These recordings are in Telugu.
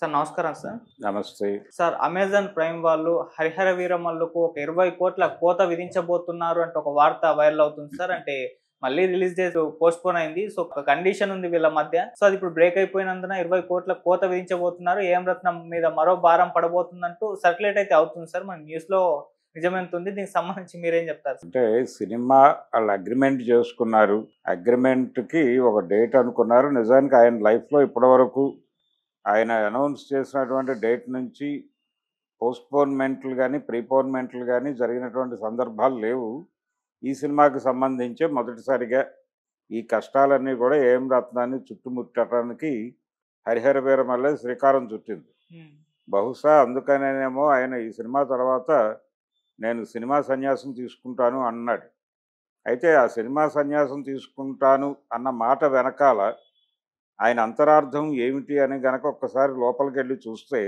సార్ నమస్కారం సార్. నమస్తే. సార్ అమెజాన్ ప్రైమ్ వాళ్ళు 'హరిహర వీరమల్లు'కు ఒక 20,00,00,000 కోత విధించబోతున్నారు అంటే ఒక వార్త వైరల్ అవుతుంది సార్. అంటే మళ్ళీ రిలీజ్ డేట్ పోస్ట్‌పోన్ అయింది. సో, ఒక కండిషన్ ఉంది వీళ్ళ మధ్య. సో, అది ఇప్పుడు బ్రేక్ అయిపోయినందున 20,00,00,000 కోత విధించబోతున్నారు. ఏఎం రత్నం మీద మరో భారం పడబోతుందంటూ సర్క్యులేట్ అయితే అవుతుంది సార్. మన న్యూస్‌లో నిజమెంతుంది? దీనికి సంబంధించి మీరేం చెప్తారు సార్? అంటే సినిమా ఆళ్ళు అగ్రీమెంట్ చేసుకున్నారు. అగ్రీమెంట్‌కి ఒక డేట్ అనుకున్నారు. నిజానికి ఆయన లైఫ్‌లో ఇప్పటివరకు ఆయన అనౌన్స్ చేసినటువంటి డేట్ నుంచి పోస్ట్‌పోన్‌మెంట్లు గాని, ప్రీపోన్‌మెంట్లు గాని జరిగినటువంటి సందర్భాలు లేవు. ఈ సినిమాకి సంబంధించే మొదటిసారిగా ఈ కష్టాలన్నీ కూడా ఏఎం రత్నాన్ని చుట్టుముట్టడానికి 'హరిహర వీరమల్లె' శ్రీకారం చుట్టింది. హ్మ్. బహుశా అందుకనేనేమో ఆయన ఈ సినిమా తర్వాత నేను సినిమా సన్యాసం తీసుకుంటాను అన్నాడు. అయితే ఆ సినిమా సన్యాసం తీసుకుంటాను అన్న మాట వెనకాల ఆయన అంతరార్థం ఏమిటి అని గనక ఒక్కసారి లోపలికెళ్ళి చూస్తే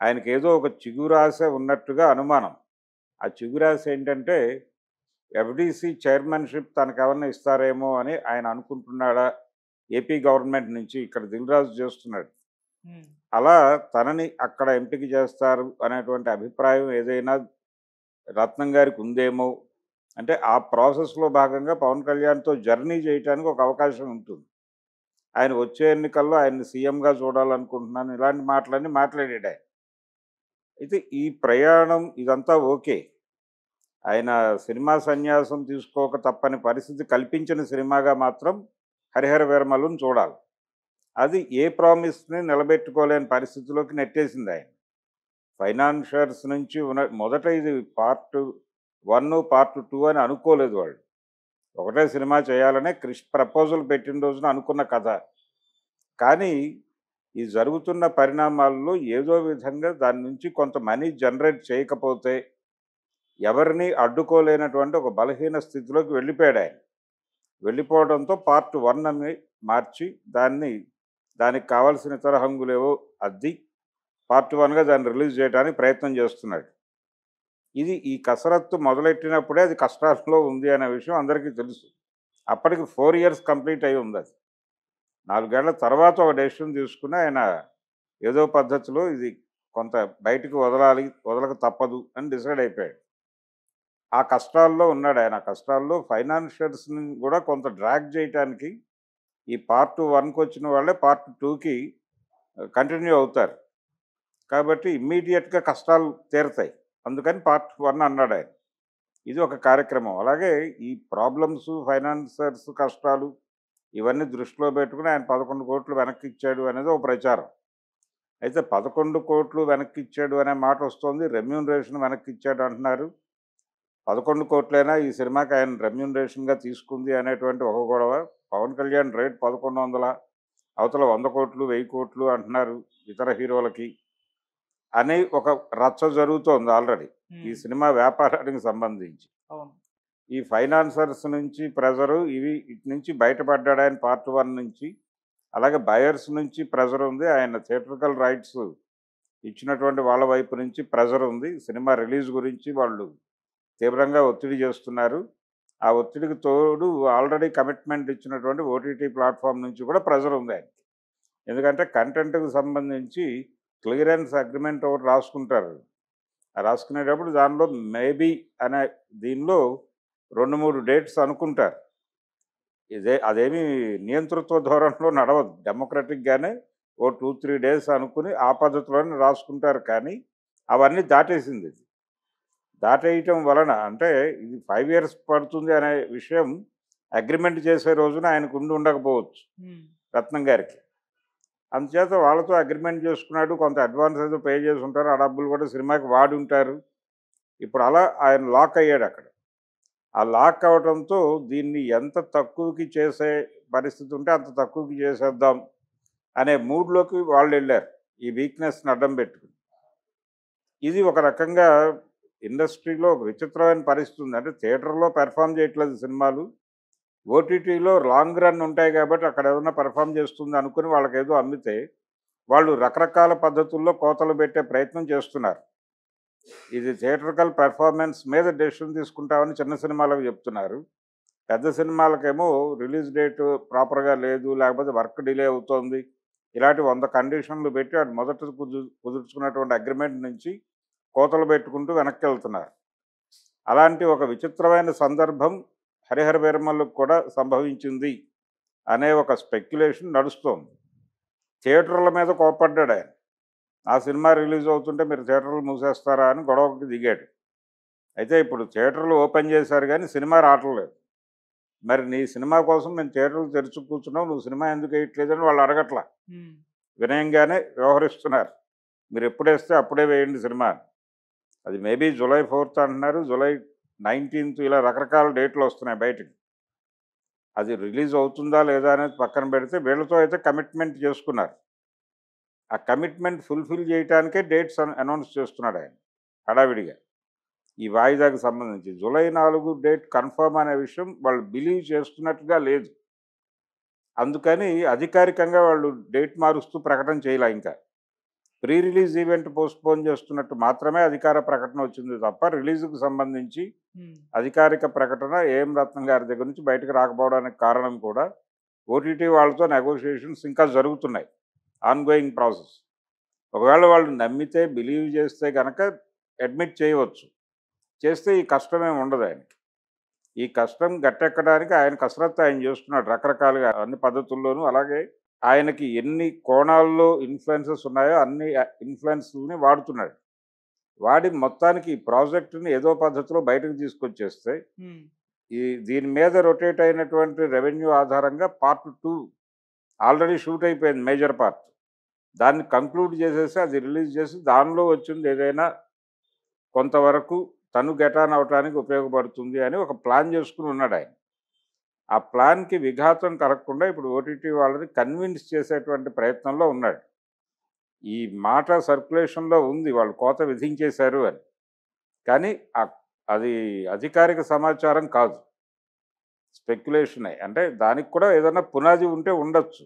ఆయనకేదో ఒక చిగురాశ ఉన్నట్టుగా అనుమానం. ఆ చిగురాశ ఏంటంటే ఎఫ్‌డీసీ చైర్మన్‌షిప్ తనకెవరన్నా ఇస్తారేమో అని ఆయన అనుకుంటున్నాడా? ఏపీ గవర్నమెంట్ నుంచి ఇక్కడ 'దిల్ రాజు' చేస్తున్నాడు. హ్మ్. అలా తనని అక్కడ ఎంపిక చేస్తారు అనేటువంటి అభిప్రాయం ఏదైనా రత్నం గారికి ఉందేమో, అంటే ఆ ప్రాసెస్‌లో భాగంగా పవన్ కళ్యాణ్‌తో జర్నీ చేయటానికి ఒక అవకాశం ఉంటుంది. ఆయన వచ్చే ఎన్నికల్లో ఆయన్ని సీఎంగా చూడాలనుకుంటున్నాను. ఇలాంటి మాటలన్నీ మాట్లాడాడాయన. అయితే ఈ ప్రయాణం ఇదంతా ఓకే. ఆయన సినిమా సన్యాసం తీసుకోక తప్పని పరిస్థితి కల్పించిన సినిమాగా మాత్రం 'హరిహర వీరమల్లు'ని చూడాలి. అది ఏ ప్రామిస్‌ని నిలబెట్టుకోలేని పరిస్థితిలోకి నెట్టేసిందాయన. ఫైనాన్షియర్స్ నుంచి మొదట ఇది పార్ట్ 1, పార్ట్ 2 అని అనుకోలేదు వాళ్ళు. ఒకటే సినిమా చేయాలనే ప్రపోజల్ పెట్టిన రోజున అనుకున్న కథ. కానీ ఈ జరుగుతున్న పరిణామాల్లో ఏదో విధంగా దాని నుంచి కొంత మనీ జనరేట్ చేయకపోతే ఎవరిని అడ్డుకోలేనటువంటి ఒక బలహీన స్థితిలోకి వెళ్ళిపోయాడాయన. వెళ్ళిపోవడంతో పార్ట్ 1 అని మార్చి దానికి కావాల్సిన ఇతర హంగులేవో అద్ది పార్ట్ 1గా దాన్ని రిలీజ్ చేయడానికి ప్రయత్నం చేస్తున్నాడు. ఈ కసరత్తు మొదలెట్టినప్పుడే అది కష్టాల్లో ఉంది అనే విషయం అందరికీ తెలుసు. అప్పటికి 4 ఇయర్స్ కంప్లీట్ అయ్యి ఉందది. 4 ఏళ్ల తర్వాత ఒక డెసిషన్ తీసుకుని ఆయన ఏదో పద్ధతిలో ఇది కొంత బయటికి వదలాలి, వదలక తప్పదు అని డిసైడ్ అయిపోయాడు. ఆ కష్టాల్లో ఉన్నాడాయన. ఆ కష్టాల్లో ఫైనాన్షియర్స్‌ని కూడా కొంత డ్రాగ్ చేయటానికి ఈ పార్ట్ 1కొచ్చిన వాళ్ళే పార్ట్ 2కి కంటిన్యూ అవుతారు. కాబట్టి ఇమ్మీడియేట్‌గా కష్టాలు తీరతాయి. అందుకని పార్ట్ 1 అన్నాడాయన. ఇది ఒక కార్యక్రమం. అలాగే ఈ ప్రాబ్లమ్స్, ఫైనాన్సర్స్ కష్టాలు ఇవన్నీ దృష్టిలో పెట్టుకుని ఆయన 11,00,00,000 వెనక్కిచ్చాడు అనేది ఒక ప్రచారం. అయితే 11,00,00,000 వెనక్కిచ్చాడు అనే మాట వస్తోంది. రెమ్యూనరేషన్ వెనక్కిచ్చాడు అంటున్నారు. 11,00,00,000 ఈ సినిమాకి ఆయన రెమ్యూనరేషన్‌గా తీసుకుంది అనేటువంటి ఒక గొడవ. పవన్ కళ్యాణ్ రేట్ 1100 అవతల 100,00,00,000, 1000,00,00,000 అంటున్నారు ఇతర హీరోలకి అని ఒక రచ్చ జరుగుతోంది ఆల్రెడీ. ఈ హ్మ్. సినిమా వ్యాపారానికి సంబంధించి. అవును. ఈ ఫైనాన్సర్స్ నుంచి ప్రెజరు ఇటు నుంచి బయటపడ్డాడాయన పార్ట్ 1 నుంచి. అలాగే బయర్స్ నుంచి ప్రెజర్ ఉంది. ఆయన థియేట్రికల్ రైట్స్ ఇచ్చినటువంటి వాళ్ళ వైపు నుంచి ప్రెజర్ ఉంది. సినిమా రిలీజ్ గురించి వాళ్ళు తీవ్రంగా ఒత్తిడి చేస్తున్నారు. ఆ ఒత్తిడికి తోడు ఆల్రెడీ కమిట్మెంట్ ఇచ్చినటువంటి ఓటీటీ ప్లాట్‌ఫార్మ్ నుంచి కూడా ప్రెజర్ ఉంది ఆయనకి. ఎందుకంటే కంటెంట్‌కి సంబంధించి క్లియరెన్స్ అగ్రీమెంట్ ఒకటి రాసుకుంటారు. ఆ రాసుకునేటప్పుడు దానిలో మేబీ అనే దీనిలో 2, 3 డేట్స్ అనుకుంటారు. అదేమీ నియంతృత్వ ధోరణిలో నడవదు. డెమోక్రటిక్‌గానే ఓ 2, 3 డేస్ అనుకుని ఆ పద్ధతిలోనే రాసుకుంటారు కానీ, అవన్నీ దాటేసిందిది. దాటేయటం వలన అంటే ఇది 5 ఇయర్స్ పడుతుంది అనే విషయం అగ్రీమెంట్ చేసే రోజున ఆయనకు ఉండకపోవచ్చు హ్మ్. రత్నం గారికి. అందుచేత వాళ్ళతో అగ్రీమెంట్ చేసుకున్నాడు. కొంత అడ్వాన్స్ ఏదో పే చేసుంటారు. ఆ డబ్బులు కూడా సినిమాకి వాడుంటారు. ఇప్పుడు అలా ఆయన లాక్ అయ్యాడక్కడ. ఆ లాక్ అవ్వటంతో దీన్ని ఎంత తక్కువకి చేసే పరిస్థితి ఉంటే అంత తక్కువకి చేసేద్దాం అనే మూడ్‌లోకి వాళ్ళెళ్లారు. ఈ వీక్‌నెస్‌ని అడ్డం పెట్టుకొని. ఇది ఒక రకంగా ఇండస్ట్రీలో ఒక విచిత్రమైన పరిస్థితి ఉంది. అంటే థియేటర్‌లో పెర్ఫార్మ్ చేయట్లేదు సినిమాలు. ఓటీటీలో లాంగ్ రన్ ఉంటాయి కాబట్టి అక్కడ ఏదైనా పెర్ఫార్మ్ చేస్తుంది అనుకుని వాళ్ళకేదో అమ్మితే, వాళ్ళు రకరకాల పద్ధతుల్లో కోతలు పెట్టే ప్రయత్నం చేస్తున్నారు. ఇది థియేట్రికల్ పెర్ఫార్మన్స్ మీద డెసిషన్ తీసుకుంటామని చిన్న సినిమాలకు చెప్తున్నారు. పెద్ద సినిమాలకేమో రిలీజ్ డేట్ ప్రాపర్‌గా లేదు, లేకపోతే వర్క్ డిలే అవుతోంది. ఇలాంటి 100 కండిషన్లు పెట్టి అది మొదట కుదుర్చుకున్నటువంటి అగ్రిమెంట్ నుంచి కోతలు పెట్టుకుంటూ వెనక్కి వెళ్తున్నారు. అలాంటి ఒక విచిత్రమైన సందర్భం హరిహర వీరమల్లుకు కూడా సంభవించింది అనే ఒక స్పెక్యులేషన్ నడుస్తోంది. థియేటర్ల మీద కోప్పడ్డాడు ఆయన. ఆ సినిమా రిలీజ్ అవుతుంటే మీరు థియేటర్లు మూసేస్తారా అని గొడవకి దిగాడు. అయితే ఇప్పుడు థియేటర్లు ఓపెన్ చేశారు కానీ సినిమా రావట్లేదు. మరి నీ సినిమా కోసం మేము థియేటర్లు తెరుచు కూర్చున్నావు, నువ్వు సినిమా ఎందుకు వేయట్లేదని వాళ్ళు అడగట్లా, వినయంగానే వ్యవహరిస్తున్నారు. మీరు ఎప్పుడేస్తే అప్పుడే వేయండి సినిమా. అది మేబీ జూలై 4th అంటున్నారు, జూలై 19th, ఇలా రకరకాల డేట్లు వస్తున్నాయి బయటికి. అది రిలీజ్ అవుతుందా లేదా అనేది పక్కన పెడితే వీళ్ళతో అయితే కమిట్మెంట్ చేసుకున్నారు. ఆ కమిట్మెంట్ ఫుల్ఫిల్ చేయడానికే డేట్స్ అనౌన్స్ చేస్తున్నాడు ఆయన హడావిడిగా. ఈ వాయిదాకి సంబంధించి జూలై 4 డేట్ కన్ఫర్మ్ అనే విషయం వాళ్ళు బిలీవ్ చేస్తున్నట్టుగా లేదు. అందుకని అధికారికంగా వాళ్ళు డేట్ మారుస్తూ ప్రకటన చేయలే. ఇంకా ప్రీ రిలీజ్ ఈవెంట్ పోస్ట్పోన్ చేస్తున్నట్టు మాత్రమే అధికార ప్రకటన వచ్చింది తప్ప రిలీజ్కి సంబంధించి అధికారిక ప్రకటన ఏం రత్నం గారి దగ్గర నుంచి బయటకు రాకపోవడానికి కారణం కూడా ఓటీటీ వాళ్ళతో నెగోషియేషన్స్ ఇంకా జరుగుతున్నాయి, ఆన్గోయింగ్ ప్రాసెస్. ఒకవేళ వాళ్ళు నమ్మితే బిలీవ్ చేస్తే కనుక అడ్మిట్ చేయవచ్చు, చేస్తే ఈ కష్టమేమి ఉండదు ఆయనకి. ఈ కష్టం గట్టెక్కడానికి ఆయన కసరత్తు ఆయన చేస్తున్నాడు రకరకాలుగా అన్ని పద్ధతుల్లోనూ. అలాగే ఆయనకి ఎన్ని కోణాల్లో ఇన్ఫ్లుయెన్సెస్ ఉన్నాయో అన్ని ఇన్ఫ్లుయెన్స్ని వాడుతున్నాడు. వాడి మొత్తానికి ఈ ప్రాజెక్టుని ఏదో పద్ధతిలో బయటకు తీసుకొచ్చేస్తే దీని మీద రొటేట్ అయినటువంటి రెవెన్యూ ఆధారంగా పార్ట్ 2 ఆల్రెడీ షూట్ అయిపోయింది, మేజర్ పార్ట్. దాన్ని కంక్లూడ్ చేసేసి అది రిలీజ్ చేసి దానిలో వచ్చింది ఏదైనా కొంతవరకు తను గెటాన్ అవటానికి ఉపయోగపడుతుంది అని ఒక ప్లాన్ చేసుకుని ఉన్నాడు ఆయన. ఆ ప్లాన్కి విఘాతం కలగకుండా ఇప్పుడు ఓటీటీ వాళ్ళని కన్విన్స్ చేసేటువంటి ప్రయత్నంలో ఉన్నాడు. ఈ మాట సర్క్యులేషన్లో ఉంది, వాళ్ళు కోత విధించేశారు అని. కానీ అది అధికారిక సమాచారం కాదు, స్పెక్యులేషనే. అంటే దానికి కూడా ఏదైనా పునాది ఉంటే ఉండొచ్చు,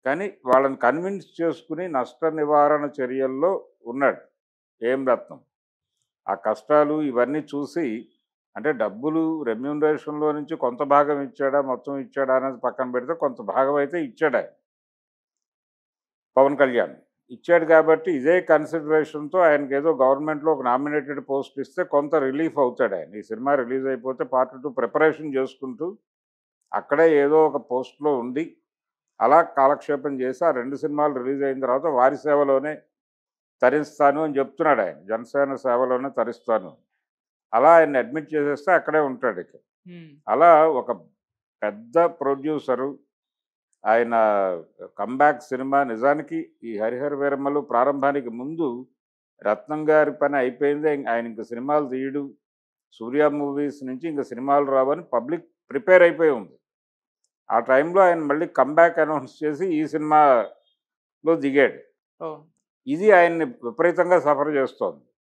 కానీ వాళ్ళని కన్విన్స్ చేసుకుని నష్ట నివారణ చర్యల్లో ఉన్నాడు ఏం రత్నం. ఆ కష్టాలు ఇవన్నీ చూసి, అంటే డబ్బులు రెమ్యూనరేషన్లో నుంచి కొంత భాగం ఇచ్చాడా మొత్తం ఇచ్చాడా అనేది పక్కన పెడితే కొంత భాగం అయితే ఇచ్చాడు ఆయన. పవన్ కళ్యాణ్ ఇచ్చాడు కాబట్టి ఇదే కన్సిడరేషన్తో ఆయనకి ఏదో గవర్నమెంట్లో ఒక నామినేటెడ్ పోస్ట్ ఇస్తే కొంత రిలీఫ్ అవుతాడు ఆయన. ఈ సినిమా రిలీజ్ అయిపోతే పార్ట్ 2 ప్రిపరేషన్ చేసుకుంటూ అక్కడే ఏదో ఒక పోస్ట్లో ఉండి అలా కాలక్షేపం చేసి ఆ 2 సినిమాలు రిలీజ్ అయిన తర్వాత వారి సేవలోనే తరిస్తాను అని చెప్తున్నాడు ఆయన. జనసేన సేవలోనే తరిస్తాను, అలా ఆయన అడ్మిట్ చేసేస్తే అక్కడే ఉంటాడు ఇక. అలా ఒక పెద్ద ప్రొడ్యూసరు ఆయన కంబ్యాక్ సినిమా. నిజానికి ఈ హరిహర వీరమల్లు ప్రారంభానికి ముందు రత్నం గారి పని అయిపోయింది, ఆయన ఇంక సినిమాలు తీయడు, సూర్య మూవీస్ నుంచి ఇంక సినిమాలు రావని పబ్లిక్ ప్రిపేర్ అయిపోయి ఉంది. ఆ టైంలో ఆయన మళ్ళీ కంబ్యాక్ అనౌన్స్ చేసి ఈ సినిమాలో దిగాడు. ఇది ఆయన్ని విపరీతంగా సఫర్ చేస్తోంది.